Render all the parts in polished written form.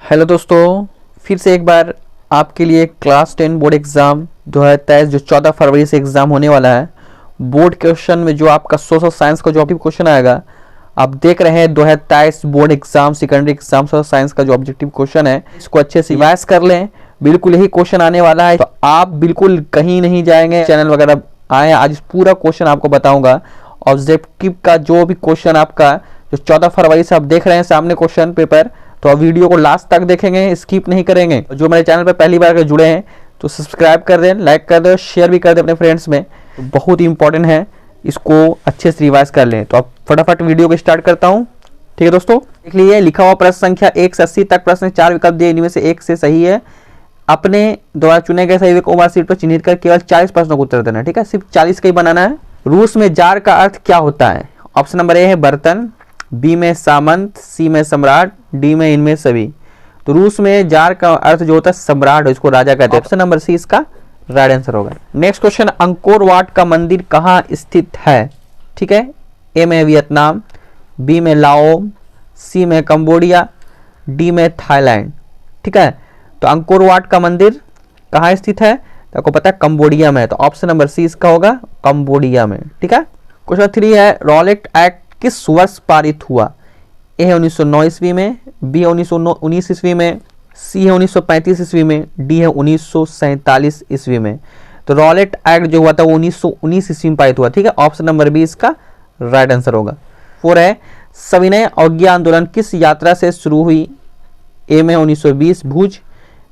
Hello दोस्तों, फिर से एक बार आपके लिए क्लास 10 बोर्ड एग्ज़ाम 2023 जो 14 फरवरी से एग्ज़ाम होने वाला है। बोर्ड क्वेश्चन में जो आपका सोशल साइंस का जो ऑब्जेक्टिव क्वेश्चन आएगा, आप देख रहे हैं 2023 board exam secondary exam social science का जो ऑब्जेक्टिव क्वेश्चन है, इसको अच्छे से रिवाइज कर लें। बिल्कुल यही क्वेश्चन आने वाला है, तो आप बिल्कुल कहीं नहीं जाएंगे, चैनल वगैरह आए। आज पूरा क्वेश्चन आपको बताऊंगा। ऑब्जेक्टिव का जो भी क्वेश्चन आपका जो 14 फरवरी से आप देख रहे हैं सामने क्वेश्चन पेपर, तो आप वीडियो को लास्ट तक देखेंगे, स्किप नहीं करेंगे। जो मेरे चैनल पर पहली बार जुड़े हैं तो सब्सक्राइब कर दें, लाइक कर दें, शेयर भी कर दें अपने फ्रेंड्स में। तो बहुत ही इंपॉर्टेंट है, इसको अच्छे से रिवाइज कर लें। तो आप फटाफट वीडियो को स्टार्ट करता हूं। ठीक है दोस्तों, देख लीजिए लिखा हुआ प्रश्न संख्या 1 से 80 तक प्रश्न 4 विकल्प दिए, इनमें से एक से सही है। अपने द्वारा चुने गए सही विकल्प को सीट पर चिन्हित कर केवल 40 प्रश्नों को उत्तर देना। ठीक है, सिर्फ 40 का ही बनाना है। रूस में जार का अर्थ क्या होता है? ऑप्शन नंबर ए है बर्तन, बी में सामंत, सी में सम्राट, डी में इनमें सभी। तो रूस में जार का अर्थ जो होता है सम्राट, इसको राजा कहते हैं। ऑप्शन नंबर सी इसका राइट आंसर होगा। नेक्स्ट क्वेश्चन, अंकोर वाट का मंदिर कहाँ स्थित है? ठीक है, ए में वियतनाम, बी में लाओ, सी में कंबोडिया, डी में थाईलैंड। ठीक है, तो अंकोर वाट का मंदिर कहाँ स्थित है? तो आपको पता है कंबोडिया में है, तो ऑप्शन नंबर सी इसका होगा कंबोडिया में। ठीक है, क्वेश्चन 3 है, रॉलेट एक्ट किस वर्ष पारित हुआ? ए है 1909 ईस्वी में, बी है 1919 ईस्वी में, सी है 1935 ईस्वी में, डी है 1947 ईस्वी में। तो रॉलेट एक्ट जो हुआ था वो 1919 ईस्वी में पारित हुआ। ठीक है, ऑप्शन नंबर बी इसका राइट आंसर होगा। 4 है, सविनय अवज्ञा आंदोलन किस यात्रा से शुरू हुई? ए में 1920 भुज,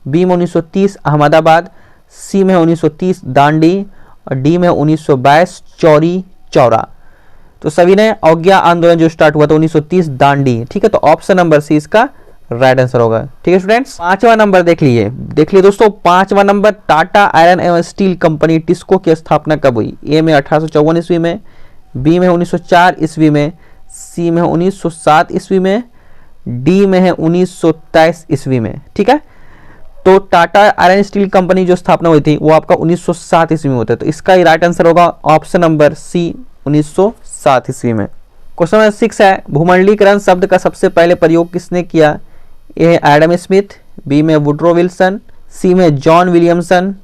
बी में 1930 अहमदाबाद, सी में 1930 दांडी और डी में 1922 चौरी चौरा। तो सविनय अवज्ञा आंदोलन जो स्टार्ट हुआ था 1930 दांडी। ठीक है, तो ऑप्शन नंबर सी इसका राइट आंसर होगा। ठीक है स्टूडेंट्स, 5वां नंबर देख लीजिए दोस्तों। 5वां नंबर, टाटा आयरन एवं स्टील कंपनी टिस्को की स्थापना कब हुई? ए में 1854 ईस्वी में, बी में 1904 ईस्वी में, सी में 1907 ईस्वी में, डी में है 1923 ईस्वी में। ठीक है, तो टाटा आयरन स्टील कंपनी जो स्थापना हुई थी वो आपका 1907 ईस्वी में होता है, तो इसका ही राइट आंसर होगा ऑप्शन नंबर सी 1907 ईस्वी में। क्वेश्चन नंबर 6 है, भूमंडलीकरण शब्द का सबसे पहले प्रयोग किसने किया? ए एडम स्मिथ, बी में वुड्रो विल्सन, सी में जॉन विलियमसन,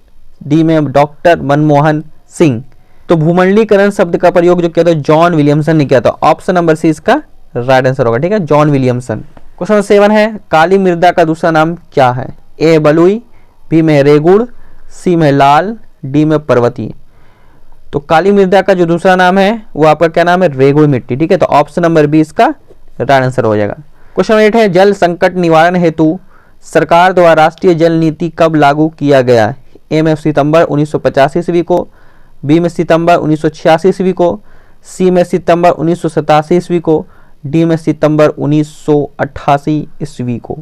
डी में डॉक्टर मनमोहन सिंह। तो भूमंडलीकरण शब्द का प्रयोग जो किया था जॉन विलियमसन ने किया था, ऑप्शन नंबर सी इसका राइट आंसर होगा। ठीक है, जॉन विलियमसन। क्वेश्चन नंबर 7 है, काली मृदा का दूसरा नाम क्या है? ए बलुई, बी में रेगुड़, सी में लाल, डी में पर्वतीय। तो काली मृदा का जो दूसरा नाम है वो आपका क्या नाम है? रेगुड़ मिट्टी। ठीक है, तो ऑप्शन नंबर बी इसका राइट आंसर हो जाएगा। क्वेश्चन नंबर 8 है, जल संकट निवारण हेतु सरकार द्वारा राष्ट्रीय जल नीति कब लागू किया गया? ए में सितंबर 1950 ईस्वी को, बी में सितंबर 1986 ईस्वी को, सी में सितंबर 1987 ईस्वी को, डी में सितंबर 1988 ईस्वी को।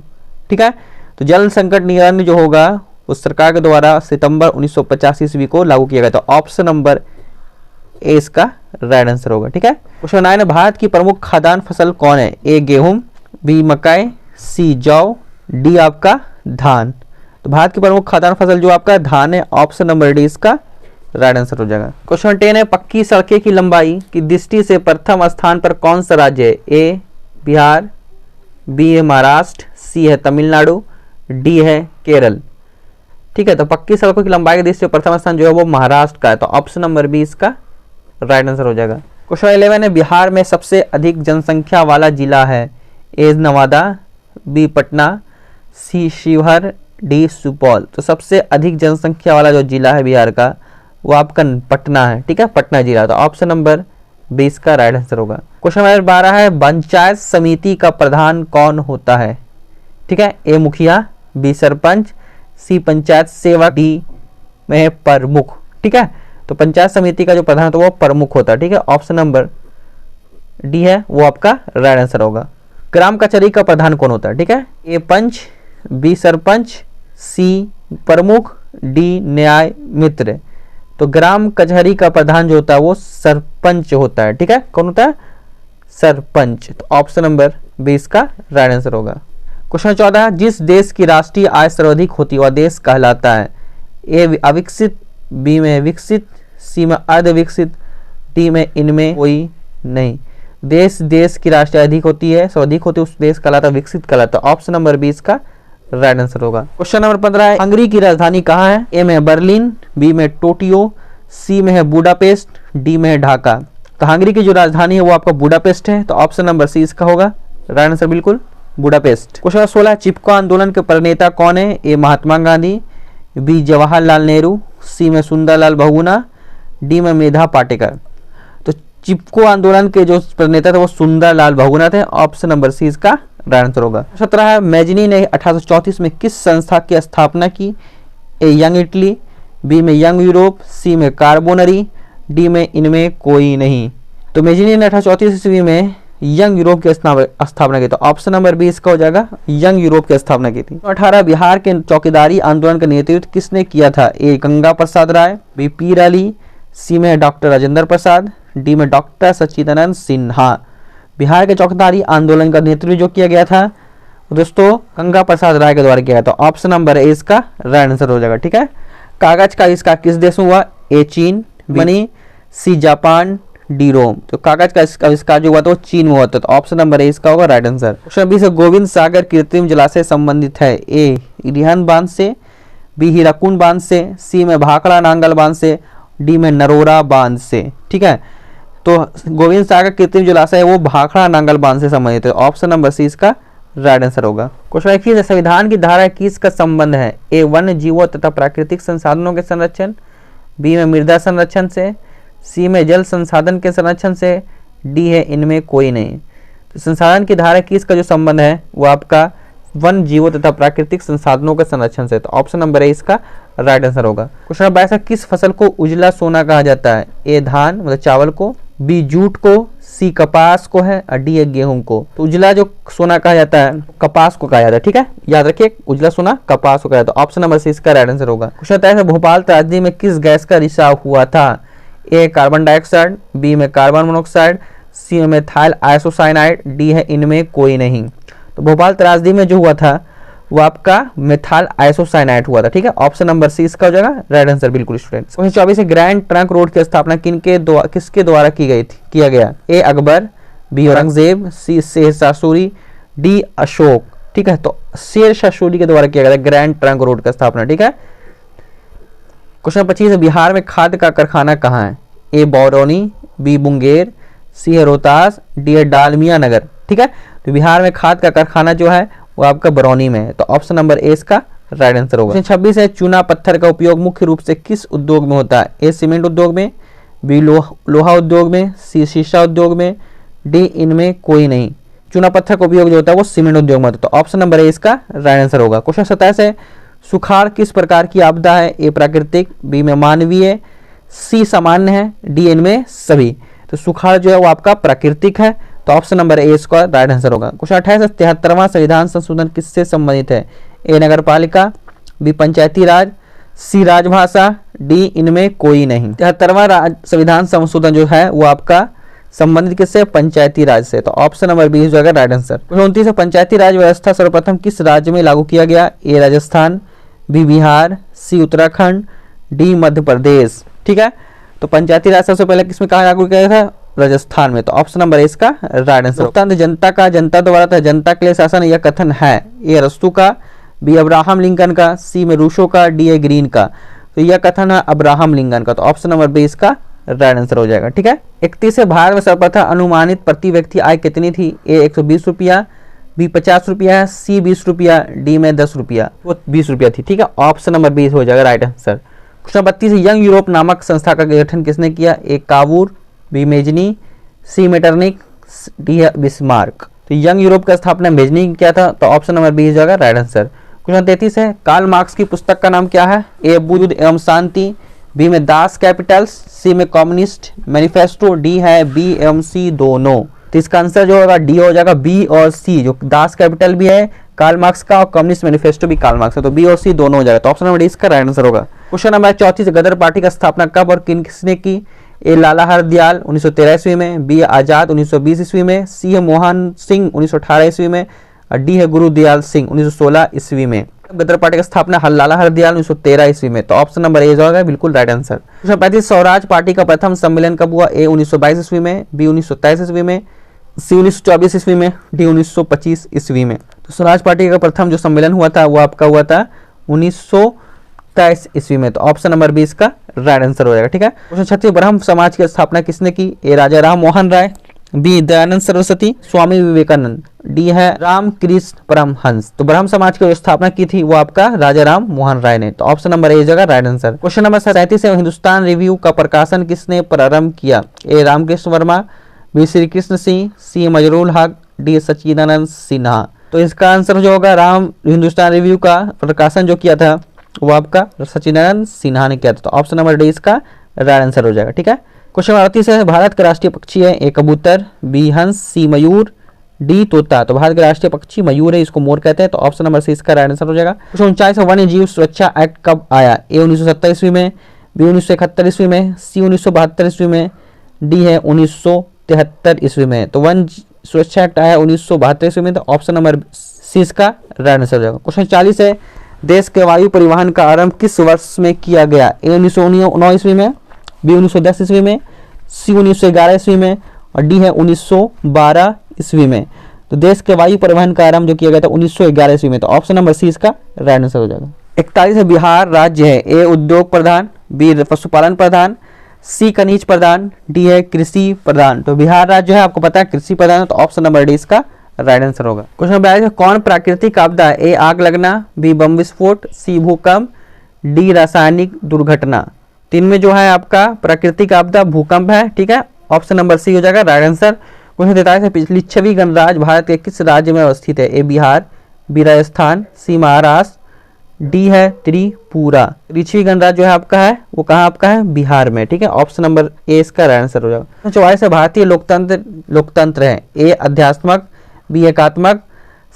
ठीक है, तो जल संकट निवारण जो होगा वो सरकार के द्वारा सितंबर 1950 ईस्वी को लागू किया गया, तो ऑप्शन नंबर ए इसका राइट आंसर होगा। ठीक है, क्वेश्चन 9 है, भारत की प्रमुख खाद्यान्न फसल कौन है? ए गेहूं, बी मकई, सी जौ, डी आपका धान। तो भारत की प्रमुख खाद्यान्न फसल जो आपका धान है, ऑप्शन नंबर डी इसका राइट आंसर हो जाएगा। क्वेश्चन 10 है, पक्की सड़कें की लंबाई की दृष्टि से प्रथम स्थान पर कौन सा राज्य है? ए बिहार, बी है महाराष्ट्र, सी है तमिलनाडु, डी है केरल। ठीक है, तो पक्की सड़कों की लंबाई की दृष्टि से प्रथम स्थान जो है वो महाराष्ट्र का है, तो ऑप्शन नंबर बी इसका राइट आंसर हो जाएगा। क्वेश्चन 11 है, बिहार में सबसे अधिक जनसंख्या वाला जिला है? ए नवादा, बी पटना, सी शिवहर, डी सुपौल। तो सबसे अधिक जनसंख्या वाला जो जिला है बिहार का वो आपका पटना है। ठीक है, पटना जिला, तो ऑप्शन नंबर बी इसका राइट आंसर होगा। क्वेश्चन नंबर 12 है, पंचायत समिति का प्रधान कौन होता है? ठीक है, ए मुखिया, बी सरपंच, सी पंचायत सेवक, डी में है प्रमुख। ठीक है, तो पंचायत समिति का जो प्रधान होता है वो प्रमुख होता है। ठीक है, ऑप्शन नंबर डी है वो आपका राइट आंसर होगा। ग्राम कचहरी का प्रधान कौन होता है? ठीक है, ए पंच, बी सरपंच, सी प्रमुख, डी न्याय मित्र। तो ग्राम कचहरी का प्रधान जो होता है वो सरपंच होता है। ठीक है, कौन होता है? सरपंच। तो ऑप्शन नंबर बी इसका राइट आंसर होगा। क्वेश्चन 14, जिस देश की राष्ट्रीय आय सर्वाधिक होती है वह देश कहलाता है? ए अविकसित, बी में विकसित, सी में अर्ध विकसित, डी में इनमें कोई नहीं। देश की राष्ट्रीय अधिक होती है, सर्वाधिक होती है, उस देश कहलाता है विकसित कहलाता है। ऑप्शन नंबर बी इसका राइट आंसर होगा। क्वेश्चन नंबर 15 है, हंगरी की राजधानी कहाँ है? ए में है बर्लिन, बी में टोक्यो, सी में है बुडापेस्ट, डी में है ढाका। तो हंगरी की जो राजधानी है वो आपका बुडापेस्ट है, तो ऑप्शन नंबर सी इसका होगा राइट आंसर, बिल्कुल बुडापेस्ट। क्वेश्चन नंबर 16 है, चिपको आंदोलन के प्रणेता कौन है? ए महात्मा गांधी, बी जवाहरलाल नेहरू, सी में सुंदरलाल बहुगुणा, डी में मेधा पाटेकर। तो चिपको आंदोलन के जो प्रणेता थे वो सुंदरलाल बहुगुणा थे, ऑप्शन नंबर सी इसका राइट आंसर होगा। 17 है, मैजनी ने 1834 में किस संस्था की स्थापना की? ए यंग इटली, बी में यंग यूरोप, सी में कार्बोनरी, डी में इनमें कोई नहीं। तो मैजनी ने 1834 ईस्वी में यंग यूरोप की स्थापना की, तो ऑप्शन नंबर बी इसका हो जाएगा, यंग यूरोप की स्थापना की थी। 18 बिहार के चौकीदारी आंदोलन का नेतृत्व किसने किया था? ए गंगा प्रसाद राय, बी पीर अली, सी में डॉक्टर राजेंद्र प्रसाद, डी में डॉक्टर सच्चिदानंद सिन्हा। बिहार के चौकीदारी आंदोलन का नेतृत्व जो किया गया था दोस्तों गंगा प्रसाद राय के द्वारा किया गया, तो ऑप्शन नंबर ए इसका राइट आंसर हो जाएगा। ठीक है, कागज का आविष्कार किस देश में हुआ? ए चीन, बनी, सी जापान, डी रोम। तो कागज का आविष्कार जो हुआ था वो चीन में हुआ था, तो ऑप्शन नंबर ए इसका होगा राइट आंसर। क्वेश्चन 20 गोविंद सागर कृत्रिम जलाशय संबंधित है? ए रिहंद बांध से, बी हीराकुंड बांध से, सी में भाखड़ा नांगल बांध से, डी में नरोरा बांध से। ठीक है, तो गोविंद सागर कृत्रिम जलाशय वो भाखड़ा नांगल बांध से संबंधित है, ऑप्शन नंबर सी इसका राइट आंसर होगा। क्वेश्चन 21 संविधान की धारा 21 का संबंध है? ए वन्य जीवों तथा प्राकृतिक संसाधनों के संरक्षण, बी में मृदा संरक्षण से, सी में जल संसाधन के संरक्षण से, डी है इनमें कोई नहीं। तो संसाधन की धारा 21 का जो संबंध है वो आपका वन जीवों तथा प्राकृतिक संसाधनों के संरक्षण से, तो ऑप्शन नंबर ए इसका राइट आंसर होगा। क्वेश्चन नंबर 22 किस फसल को उजला सोना कहा जाता है? ए धान मतलब चावल को, बी जूट को, सी कपास को है और डी है गेहूं को। तो उजला जो सोना कहा जाता है कपास को कहा जाता है। ठीक है, याद रखिए उजला सोना कपास को कहा जाता है, ऑप्शन नंबर सी इसका राइट आंसर होगा। क्वेश्चन 23 भोपाल त्रासदी में किस गैस का रिसाव हुआ था? ए कार्बन डाइऑक्साइड, बी में कार्बन मोनोऑक्साइड, सी में मिथाइल आइसोसाइनाइड, डी है इनमें कोई नहीं। तो भोपाल त्रासदी में जो हुआ था वो आपका मिथाइल आइसोसाइनाइड हुआ था। ठीक है, ऑप्शन नंबर सी इसका हो जाएगा राइट आंसर, बिल्कुल students. Question 24 grand trunk road की स्थापना किसके द्वारा की गई थी किया गया? ए अकबर, बी औरंगजेब, सी शेर शाह सूरी, डी अशोक। ठीक है, तो शेर शाह सूरी के द्वारा किया गया था ग्रैंड ट्रंक रोड का स्थापना। ठीक है, क्वेश्चन 25 बिहार में खाद का कारखाना कहाँ है? ए बरौनी, बी मुंगेर, सी है रोहतास, डी है डालमिया नगर। ठीक है, तो बिहार में खाद का कारखाना जो है वो आपका बरौनी में है, तो ऑप्शन नंबर ए इसका राइट आंसर होगा। 26 है चूना पत्थर का उपयोग मुख्य रूप से किस उद्योग में होता है? ए सीमेंट उद्योग में, बी लोहा उद्योग में, सी शीशा उद्योग में, डी इनमें कोई नहीं। चूना पत्थर का उपयोग जो होता है वो सीमेंट उद्योग में होता है, तो ऑप्शन नंबर ए इसका राइट आंसर होगा। क्वेश्चन 27 है सुखाड़ किस प्रकार की आपदा है? ए प्राकृतिक, बी में मानवीय, सी सामान्य है, डी इनमें सभी। तो सुखाड़ जो है वो आपका प्राकृतिक है, तो ऑप्शन नंबर ए इसका राइट आंसर होगा। क्वेश्चन 28 73वां संविधान संशोधन किससे संबंधित है? ए नगर पालिका, बी पंचायती राज, सी राजभाषा, डी इनमें कोई नहीं। 73वां संविधान संशोधन जो है वो आपका संबंधित किससे? पंचायती राज से, तो ऑप्शन नंबर बी हो जाएगा राइट आंसर। 29 पंचायती राज व्यवस्था सर्वप्रथम किस राज्य में लागू किया गया? ए राजस्थान, बी बिहार, सी उत्तराखंड, डी मध्य प्रदेश। ठीक है, तो पंचायती राज सबसे पहले किसमें कहा लागू किया गया था? राजस्थान में, तो ऑप्शन नंबर इसका राइट आंसर। लोकतंत्र जनता का जनता द्वारा था जनता के लिए शासन यह कथन है? ए अरस्तू का, बी अब्राहम लिंकन का, सी में रूसो का, डी ए ग्रीन का। तो यह कथन है अब्राहम लिंकन का, तो ऑप्शन नंबर बी इसका राइट आंसर हो जाएगा। ठीक है, 31 भारत में सर्वप्रथम अनुमानित प्रति व्यक्ति आय कितनी थी? ए 120 रुपया, बी 50 रुपया, सी 20 रुपया, डी में 10 रुपया, वो 20 रुपया थी। ठीक है, ऑप्शन नंबर बी हो जाएगा right answer. Question 32 young Europe नामक संस्था का गठन किसने किया? ए कावूर, बी मेजनी, सी मेटरनिक, डी बिस्मार्क। तो यंग यूरोप का स्थापना मेजनी किया था, तो ऑप्शन नंबर बी हो जाएगा राइट आंसर। क्वेश्चन 33 है कार्ल मार्क्स की पुस्तक का नाम क्या है? ए बुद्ध एवं शांति, बी में दास कैपिटल्स, सी में कम्युनिस्ट मैनिफेस्टो, डी है बी एवं सी दोनों। तो इसका आंसर जो होगा डी हो जाएगा, बी और सी। जो दास कैपिटल भी है कार्ल मार्क्स का और कम्युनिस्ट मैनिफेस्टो भी कार्ल मार्क्स है, तो बी और सी दोनों हो जाएगा, तो ऑप्शन नंबर डी इसका राइट आंसर होगा। क्वेश्चन नंबर 34 गदर पार्टी का स्थापना कब और किसने की? ए लाला हरदयाल 1913 ईस्वी में, बी आजाद 1920 ईस्वी में, सी है मोहन सिंह 1918 ईस्वी में, और डी है गुरुदयाल सिंह 1916 ईस्वी में। गदर पार्टी का स्थापना लाला हरदयाल 1913 ईस्वी में, तो ऑप्शन नंबर ए होगा बिल्कुल राइट आंसर। 35 स्वराज पार्टी का प्रथम सम्मेलन कब हुआ? ए 1922 ईस्वी में, बी 1923 ईस्वी में, सी 1924 ईस्वी में, डी 1925 ईस्वी में। तो स्वराज पार्टी का प्रथम जो सम्मेलन हुआ था वो आपका हुआ था 1923 ईस्वी में। तो ऑप्शन नंबर 20 का राइट आंसर हो जाएगा। ठीक है। क्वेश्चन 36, ब्रह्म समाज की स्थापना किसने की? ए राजा राम मोहन राय, बी दयानंद सरस्वती, स्वामी विवेकानंद, डी है रामकृष्ण परमहंस। तो ब्रह्म समाज की जो स्थापना की थी वो आपका राजा राम मोहन राय ने। तो ऑप्शन नंबर ए जगह राइट आंसर। क्वेश्चन नंबर 37 है, हिंदुस्तान रिव्यू का प्रकाशन किसने प्रारंभ किया? ए रामकृष्ण वर्मा, बी श्री कृष्ण सिंह, सी मजरूल हक, डी सच्चिदानंद सिन्हा। तो इसका आंसर जो होगा हिंदुस्तान रिव्यू का प्रकाशन जो किया था वो आपका सच्चिदानंद सिन्हा ने किया था। तो ऑप्शन नंबर डी इसका राइट आंसर हो जाएगा। ठीक है। क्वेश्चन 38 है, भारत का राष्ट्रीय पक्षी है? ए कबूतर, बी हंस, सी मयूर, डी तोता। तो भारत का राष्ट्रीय पक्षी मयूर है, इसको मोर कहते हैं। तो ऑप्शन नंबर सी इसका राइट आंसर हो जाएगा। क्वेश्चन 49 है, वन्य जीव सुरक्षा एक्ट कब आया? ए 1970 ईस्वी में, बी 1971 ईस्वी में, सी 1972 ईस्वी में, डी है 1973 ईस्वी में। तो वन सुरक्षा एक्ट आया 1972 ईस्वी में। तो ऑप्शन नंबर सी इसका राइट आंसर हो जाएगा। क्वेश्चन 40 है, देश के वायु परिवहन का आरंभ किस वर्ष में किया गया? ए 1909 ईस्वी में, बी 1910 ईस्वी में, सी 1911 ईस्वी में, और डी है 1912 ईस्वी में। तो देश के वायु परिवहन का आरंभ जो किया गया था 1911 ईस्वी में। तो ऑप्शन नंबर सी इसका राइट आंसर हो जाएगा। 41 है, बिहार राज्य है? ए उद्योग प्रधान, बी पशुपालन प्रधान, सी खनिज प्रधान, डी है कृषि प्रधान। तो बिहार राज्य है आपको पता है कृषि प्रधान है। तो ऑप्शन नंबर डी इसका राइट आंसर होगा। क्वेश्चन नंबर 42 है, कौन प्राकृतिक आपदा? ए आग लगना, बी बम विस्फोट, सी भूकंप, डी रासायनिक दुर्घटना। तीन में जो है आपका प्राकृतिक आपदा भूकंप है। ठीक है। ऑप्शन नंबर सी हो जाएगा राइट आंसर। क्वेश्चन 43 है, पिछली 6वीं गणराज्य भारत के किस राज्य में अवस्थित है? ए बिहार, बी राजस्थान, सी महाराष्ट्र, डी है त्रिपुरा। पिछली गणराज्य जो है आपका है वो कहाँ आपका है? बिहार में। ठीक है। ऑप्शन नंबर ए इसका राइट आंसर हो जाएगा। 44 है, भारतीय लोकतंत्र है? ए अध्यात्मक, बी एकात्मक,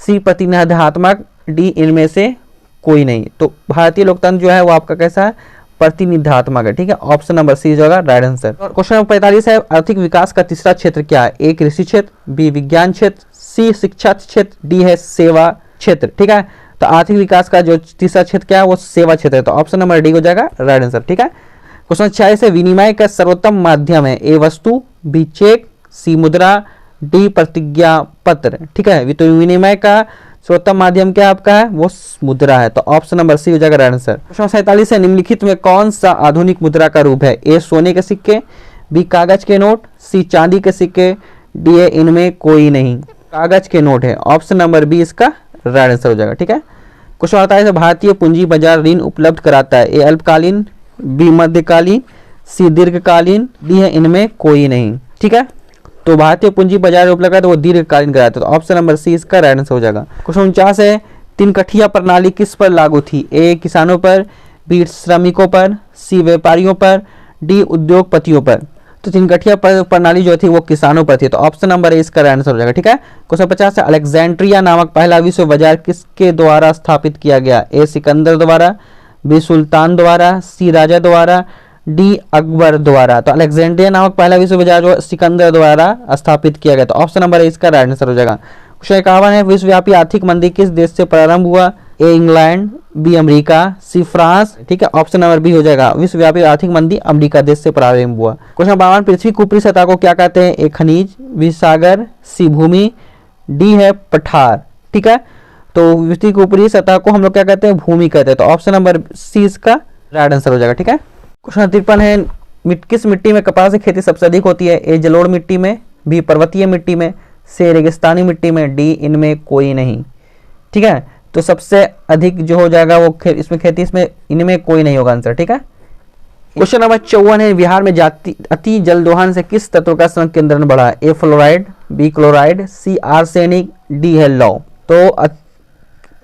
सी प्रतिनिधात्मक, डी इनमें से कोई नहीं। तो भारतीय लोकतंत्र जो है वो आपका कैसा है? प्रतिनिधात्मक है। ठीक है। ऑप्शन नंबर सी होगा राइट आंसर। क्वेश्चन नंबर 45 है, आर्थिक विकास का तीसरा क्षेत्र क्या है? ए कृषि क्षेत्र, बी विज्ञान क्षेत्र, सी शिक्षा क्षेत्र, डी है सेवा क्षेत्र। ठीक है। तो आर्थिक विकास का जो तीसरा क्षेत्र क्या है वो सेवा क्षेत्र है। तो ऑप्शन नंबर डी हो जाएगा राइट आंसर। ठीक है। क्वेश्चन 46 है, विनिमय का सर्वोत्तम माध्यम है? ए वस्तु, बी चेक, सी मुद्रा, डी प्रतिज्ञा पत्र। ठीक है। तो विनिमय का सर्वोत्तम माध्यम क्या आपका है? वो मुद्रा है। तो ऑप्शन नंबर सी हो जाएगा राइट आंसर। क्वेश्चन 47 है, निम्नलिखित में कौन सा आधुनिक मुद्रा का रूप है? ए सोने के सिक्के, बी कागज के नोट, सी चांदी के सिक्के, डी है इनमें कोई नहीं। कागज के नोट है। ऑप्शन नंबर बी इसका राइट आंसर हो जाएगा। ठीक है। क्वेश्चन 48 है, भारतीय पूंजी बाजार ऋण उपलब्ध कराता है? ए अल्पकालीन, बी मध्यकालीन, सी दीर्घकालीन, डी है इनमें कोई नहीं। ठीक है। तो भारतीय पूंजी बाजार उपलब्ध है तो वो दीर्घकालीन कराता है। तो ऑप्शन नंबर सी इसका राइट आंसर हो जाएगा। क्वेश्चन 49 है, तीन कठिया प्रणाली किस पर लागू थी? ए किसानों पर, बी श्रमिकों पर, सी व्यापारियों पर, डी उद्योगपतियों पर। तो तीन कठिया प्रणाली जो थी वो किसानों पर थी। तो ऑप्शन नंबर ए इसका राइट आंसर हो जाएगा। ठीक है। क्वेश्चन 50 है, अलेक्जेंड्रिया नामक पहला विश्व बाजार किसके द्वारा स्थापित किया गया? ए सिकंदर द्वारा, बी सुल्तान द्वारा, सी राजा द्वारा, डी अकबर द्वारा। तो अलेक्जेंड्रिया नामक पहला विश्व बाजार जो सिकंदर द्वारा स्थापित किया गया। तो ऑप्शन नंबर इसका राइट आंसर हो जाएगा। क्वेश्चन 51 है, विश्वव्यापी आर्थिक मंदी किस देश से प्रारंभ हुआ? A England, B America, C France. ठीक है। ऑप्शन नंबर बी हो जाएगा, विश्वव्यापी आर्थिक मंदी अमेरिका देश से प्रारंभ हुआ। क्वेश्चन 52, पृथ्वी की ऊपरी सतह को क्या कहते हैं? ए खनिज, बी सागर, सी भूमि, डी है पठार। ठीक है। तो पृथ्वी की ऊपरी सतह को हम लोग क्या कहते हैं? भूमि कहते हैं। तो ऑप्शन नंबर सी इसका राइट आंसर हो जाएगा। ठीक है। क्वेश्चन 53 है, किस मिट्टी में कपास की खेती सबसे अधिक होती है? ए जलोढ़ मिट्टी में, बी पर्वतीय मिट्टी में, सी रेगिस्तानी मिट्टी में, डी इनमें कोई नहीं। ठीक है। तो सबसे अधिक जो हो जाएगा वो इसमें खेती, इसमें इनमें कोई नहीं होगा आंसर। ठीक है। क्वेश्चन नंबर 54 है, बिहार में अति जल दोहन से किस तत्व का संकेंद्रण बढ़ा? ए फ्लोराइड, बी क्लोराइड, सी आर्सेनिक, डी है लौ। तो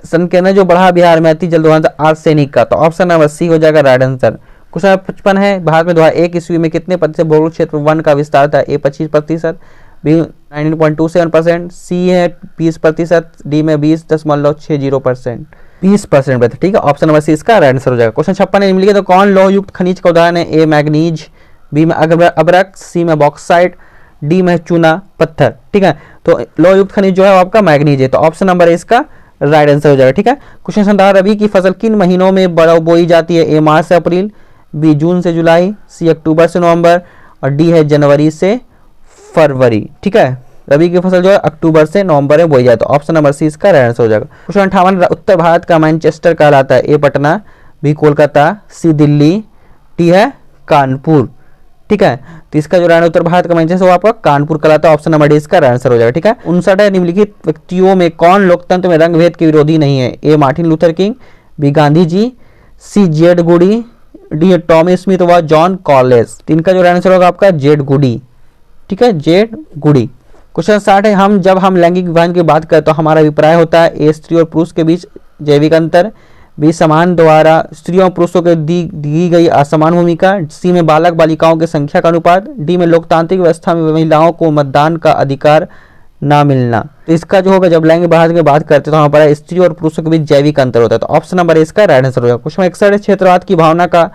संकेंद्रण जो बढ़ा बिहार में अति जल दोहन से आर्सेनिक का। तो ऑप्शन नंबर सी हो जाएगा राइट आंसर। क्वेश्चन 55 है, भारत में 2001 ईस्वी में कितने प्रतिशत भौगोलिक क्षेत्र वन का विस्तार था? ए 25%, बी 19.27%, सी है 20%, डी में 20.60%। 20% ठीक है। ऑप्शन नंबर सी इसका राइट आंसर हो जाएगा। क्वेश्चन 56 है, निम्नलिखित तो कौन लौह युक्त खनिज का उदाहरण है? ए मैग्नीज, बी में अब्रक, सी में बॉक्साइट, डी में चूना पत्थर। ठीक है। तो लौह युक्त खनिज जो है वो आपका मैग्नीज है। तो ऑप्शन नंबर इसका राइट आंसर हो जाएगा। ठीक है। क्वेश्चन 57, रबी की फसल किन महीनों में बोई जाती है? ए मार्च से अप्रैल, बी जून से जुलाई, सी अक्टूबर से नवंबर, और डी है जनवरी से फरवरी। ठीक है। रबी की फसल जो है अक्टूबर से नवंबर में बोई जाए। तो ऑप्शन नंबर सी इसका राइट आंसर हो जाएगा। क्वेश्चन 58, उत्तर भारत का मैनचेस्टर कहलाता है? ए पटना, बी कोलकाता, सी दिल्ली, डी है कानपुर। ठीक है, तो इसका जो राइट उत्तर भारत का मैनचेस्टर वो आपका कानपुर कहलाता है। ऑप्शन नंबर डी इसका राइट आंसर हो जाएगा। ठीक है, 59 निम्नलिखित व्यक्तियों में कौन लोकतंत्र में रंग भेद के विरोधी नहीं है? A Martin Luther King, B Gandhi ji, C Jade Goody, D Tommie Smith व जॉन कॉलेज। तो इनका जो राइट आंसर होगा आपका जेड गुडी। ठीक है, जेड गुडी। क्वेश्चन 60 है, जब हम लैंगिक विभाजन की बात करें तो हमारा अभिप्राय होता है? ए स्त्री और पुरुष के बीच जैविक अंतर, बी समान द्वारा स्त्रियों और पुरुषों को दी गई असमान भूमिका, सी में बालक बालिकाओं की संख्या का अनुपात, डी में लोकतांत्रिक व्यवस्था में महिलाओं को मतदान का अधिकार ना मिलना। तो इसका जो होगा, जब लैंगिक विभाजन की बात करते हैं तो हमारे पर स्त्री और पुरुषों के बीच जैविक अंतर होता है। तो ऑप्शन नंबर इसका राइट आंसर होगा। क्वेश्चन 61, क्षेत्रवाद की भावना का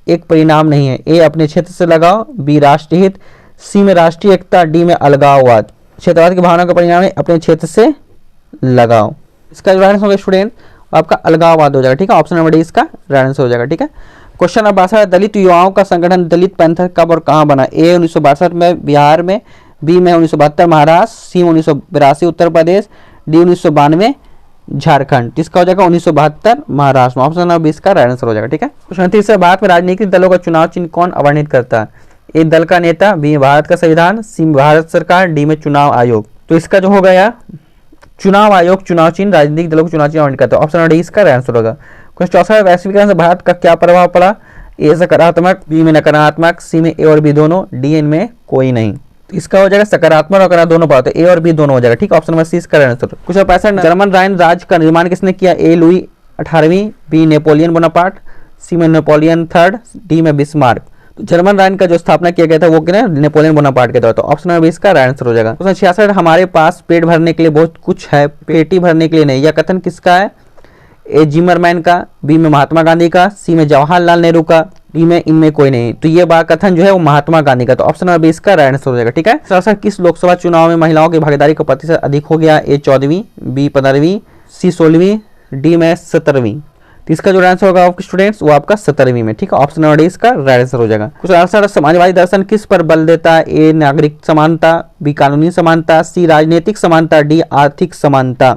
एक परिणाम नहीं है? ए अपने क्षेत्र से लगाव, बी राष्ट्रीय हित, सी में राष्ट्रीय एकता, डी में अलगाववाद। क्षेत्रवाद की भावना का परिणाम है अपने क्षेत्र से लगाव। इसका जो राइट आंसर होगा स्टूडेंट आपका अलगाववाद हो जाएगा। ठीक है, ऑप्शन नंबर डी इसका राइट आंसर हो जाएगा। ठीक है, क्वेश्चन नंबर 62, दलित युवाओं का संगठन दलित पैंथर कब और कहां बना? ए 1962 में बिहार में, बी में 1972 महाराष्ट्र, सी 1982 उत्तर प्रदेश, डी 1992 झारखंड। इसका हो जाएगा 1972 महाराष्ट्र। ऑप्शन नंबर 20 का राइट आंसर हो जाएगा। ठीक है, क्वेश्चन 30, भारत में राजनीतिक दलों का चुनाव चिन्ह कौन अवर्णित करता है? ए दल का नेता, बी भारत का संविधान, सी भारत सरकार, डी में चुनाव आयोग। तो इसका जो हो गया चुनाव आयोग चुनाव चिन्ह राजनीतिक दलों को चुनाव चिन्ह अवर्णित करता है। ऑप्शन नंबर डी इसका राइट आंसर होगा। क्वेश्चन 64, वैश्वीकरण से भारत का क्या प्रभाव पड़ा? ए सकारात्मक, बी में नकारात्मक, सी में ए और बी दोनों, डी इनमें कोई नहीं। इसका हो जाएगा सकारात्मक और नकारात्मक दोनों पाते, ए और बी दोनों हो जाएगा। ठीक है, ऑप्शन नंबर सी इसका राइट आंसर। कुछ 65, जर्मन राइन राज्य का निर्माण किसने किया? ए लुई 18वीं, बी नेपोलियन बोनापार्ट, सी में नेपोलियन थर्ड, डी में बिस्मार्क। तो जर्मन राइन का जो स्थापना किया गया था वो क्या नेपोलियन बोनापार्ट के द्वारा। तो ऑप्शन नंबर 20 का राइट आंसर हो जाएगा। क्वेश्चन 66, हमारे पास पेट भरने के लिए बहुत कुछ है, पेटी भरने के लिए नहीं, यह कथन किसका है? ए जिमरमैन का, बी में महात्मा गांधी का, सी में जवाहरलाल नेहरू का, डी में इनमें कोई नहीं। तो ये बात कथन जो है वो महात्मा गांधी का। तो ऑप्शन नंबर 20 का राइट आंसर हो जाएगा। ठीक है, सर किस लोकसभा चुनाव में महिलाओं की भागीदारी का प्रतिशत अधिक हो गया? ए 14वीं, बी 15वीं, सी 16वीं, डी में 17वीं। तो इसका जो आंसर होगा आपके स्टूडेंट्स वो आपका 17वीं में। ठीक है, ऑप्शन नंबर डी इसका राइट आंसर हो जाएगा। कुछ आंसर, समाजवादी दर्शन किस पर बल देता है? ए नागरिक समानता, बी कानूनी समानता, सी राजनीतिक समानता, डी आर्थिक समानता।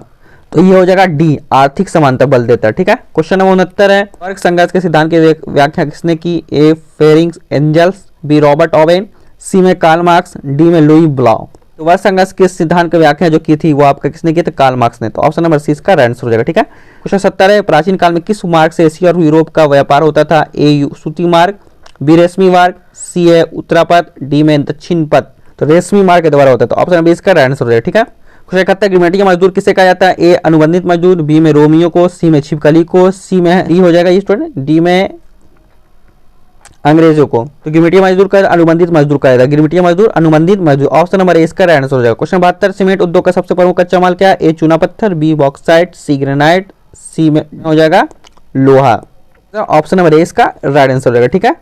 तो ये हो जाएगा डी आर्थिक समानता बल देता है। ठीक है, क्वेश्चन नंबर 69 है, वर्ग संघर्ष के सिद्धांत की व्याख्या किसने की? ए फेरिंग्स Engels, B Robert Owen, C में कार्ल मार्क्स, डी में लुई ब्लाउ। तो वर्ग संघर्ष के सिद्धांत की व्याख्या जो की थी वो आपका किसने की? तो कार्ल मार्क्स ने। तो ऑप्शन नंबर सी इसका राइट आंसर हो जाएगा। ठीक है, क्वेश्चन 70 है, प्राचीन काल में किस मार्ग से एशिया और यूरोप का व्यापार होता था? ए सूती मार्ग, बी रेशमी मार्ग, सी है उत्तरापथ, डी में दक्षिण पथ। तो रेशमी मार्ग के द्वारा होता है। तो ऑप्शन नंबर इसका राइट आंसर हो जाएगा। ठीक है, क्वेश्चन 71, गिरमिटिया मजदूर किसे कहा जाता है? ए अनुबंधित मजदूर, बी में रोमियो को, सी में छिपकली को, सी में डी हो जाएगा ये स्टूडेंट, डी में अंग्रेजों को। तो गिरमिटिया मजदूर का अनुबंधित मजदूर कहा जाता है, गिरमिटिया मजदूर अनुबंधित मजदूर। ऑप्शन नंबर ए इसका राइट आंसर हो जाएगा। क्वेश्चन 72, सीमेंट उद्योग का सबसे प्रमुख कच्चा माल क्या है? ए चूना पत्थर, बी बॉक्साइट, सी ग्रेनाइट, सी में हो जाएगा लोहा। ऑप्शन नंबर ए इसका राइट आंसर हो जाएगा। ठीक है,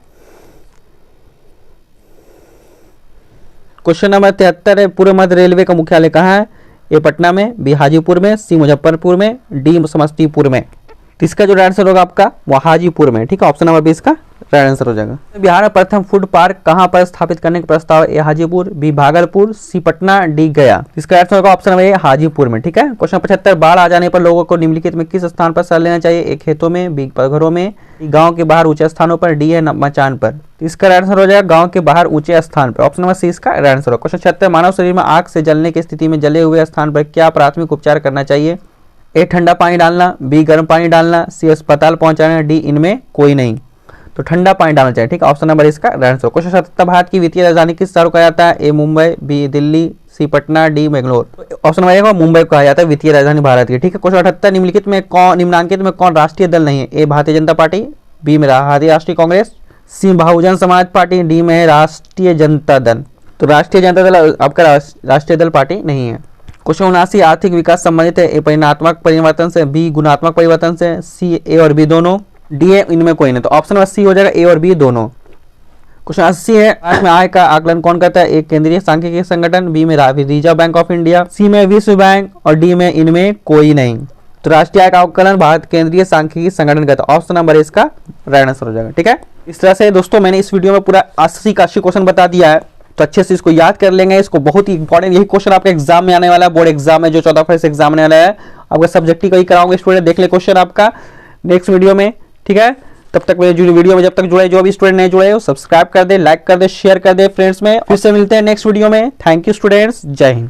क्वेश्चन नंबर 73 है, पूर्व मध्य रेलवे का मुख्यालय कहाँ है? ए पटना में, बी हाजीपुर में, सी मुजफ्फरपुर में, डी समस्तीपुर में। तो इसका जो राइट आंसर होगा आपका वो हाजीपुर में। ठीक है, ऑप्शन नंबर 20 का राइट आंसर हो जाएगा। बिहार में प्रथम फूड पार्क कहां पर स्थापित करने का प्रस्ताव? ए हाजीपुर, बी भागलपुर, सी पटना, डी गया। इसका आंसर होगा ऑप्शन नंबर ए हाजीपुर में। ठीक है, क्वेश्चन 75, बाढ़ आ जाने पर लोगों को निम्नलिखित में किस स्थान पर शरण लेना चाहिए? ए खेतों में, बी घरों में, गांव के बाहर ऊंचे स्थानों पर, डी है मचान पर। इसका राइट आंसर हो जाएगा गांव के बाहर ऊंचे स्थान पर। ऑप्शन नंबर सी इसका राइट आंसर होगा। क्वेश्चन 76, मानव शरीर में आग से जलने की स्थिति में जले हुए स्थान पर क्या प्राथमिक उपचार करना चाहिए? ए ठंडा पानी डालना, बी गर्म पानी डालना, सी अस्पताल पहुंचाना, डी इनमें कोई नहीं। तो ठंडा पानी डालना चाहिए। ठीक है, ऑप्शन नंबर इसका राइट आंसर। क्वेश्चन 77, भारत की वित्तीय राजधानी किस शहर को कहा जाता है? A Mumbai, B Delhi, C Patna, D Bangalore. Option number A Mumbai को कहा जाता है वित्तीय राजधानी भारत की। ठीक है, क्वेश्चन 78, निम्नलिखित में कौन राष्ट्रीय दल नहीं है? ए भारतीय जनता पार्टी, बी में राष्ट्रीय कांग्रेस, सी बहुजन समाज पार्टी, डी में राष्ट्रीय जनता दल। तो राष्ट्रीय जनता दल आपका राष्ट्रीय दल पार्टी नहीं है। क्वेश्चन 79, आर्थिक विकास संबंधित है? ए परिमाणात्मक परिवर्तन से, बी गुणात्मक परिवर्तन से, सी ए और बी दोनों, डी है इनमें कोई नहीं। तो ऑप्शन नंबर सी हो जाएगा ए और बी दोनों। क्वेश्चन 80 है, भारत में आय का आकलन कौन करता है? ए केंद्रीय सांख्यिकी संगठन, बी में रिजर्व बैंक ऑफ इंडिया, सी में विश्व बैंक और डी में इनमें कोई नहीं। तो राष्ट्रीय आय का आकलन भारत केंद्रीय सांख्यिकी संगठन करता है। ऑप्शन नंबर इसका राइट आंसर हो जाएगा। ठीक है, इस तरह से दोस्तों मैंने इस वीडियो में पूरा 80 का 80 क्वेश्चन बता दिया है। तो अच्छे से इसको याद कर लेंगे। इसको बहुत ही इंपॉर्टेंट, यही क्वेश्चन आपके एग्जाम में आने वाला है, बोर्ड एग्जाम में जो 14 फरवरी से एग्जाम आने वाला है। आपका सब्जेक्टिव का ही कराऊंगा स्टूडेंट, देख ले क्वेश्चन आपका नेक्स्ट वीडियो में, ठीक है। तब तक मेरे वीडियो में जब तक जुड़े, जो भी स्टूडेंट नहीं जुड़े हो सब्सक्राइब कर दे, लाइक कर दे, शेयर कर दे फ्रेंड्स में। फिर से मिलते हैं नेक्स्ट वीडियो में। थैंक यू स्टूडेंट्स, जय हिंद।